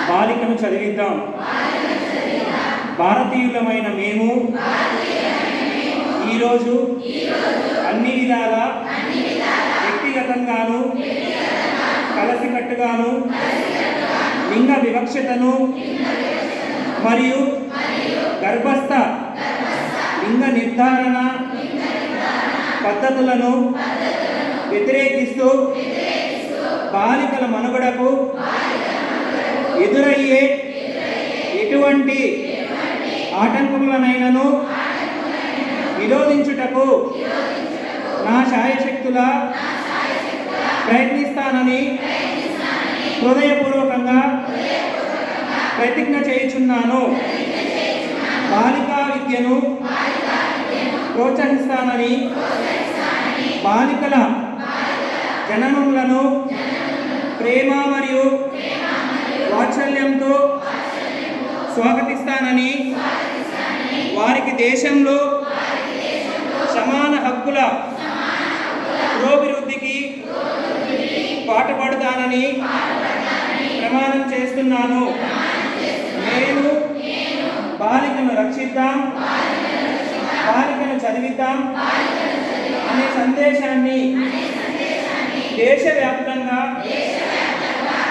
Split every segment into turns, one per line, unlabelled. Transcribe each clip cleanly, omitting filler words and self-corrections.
బాలికను చదివిద్దాం. భారతీయులమైన మేము ఈరోజు అన్ని విధాల వ్యక్తిగతంగాను కలసికట్టుగాను లింగ వివక్షతను మరియు గర్భస్థ లింగ నిర్ధారణ పద్ధతులను వ్యతిరేకిస్తూ బాలికల మనుగడకు ఎదురయ్యే ఎటువంటి ఆటంకములనైనను నిరోధించుటకు నా శాయశక్తుల ప్రయత్నిస్తానని హృదయపూర్వకంగా ప్రతిజ్ఞ చేయుచున్నాను. బాలికా విద్యను ప్రోత్సహిస్తానని బాలికల జననములను ప్రేమ మరియు వాత్సల్యంతో స్వాగతిస్తానని వారికి దేశంలో సమాన హక్కుల పురోభివృద్ధికి పాటుపడతానని ప్రమాణం చేస్తున్నాను. నేను బాలికను రక్షిద్దాం, బాలికను చదివిద్దాం అనే సందేశాన్ని దేశవ్యాప్తంగా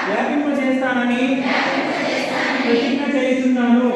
వ్యాపింపజేస్తానని ప్రతిజ్ఞ చేస్తున్నాను.